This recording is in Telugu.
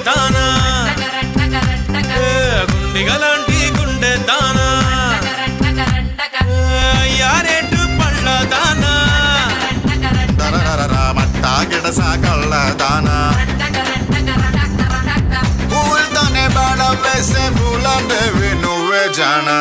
దానా గుండిగలాంటి గుండె దానా యారేటు పళ్ళ దానా మట్టా గిడస కళ్ళ దానా పూలతోనే బాడ వేసే పూల దేవి నువ్వే జానా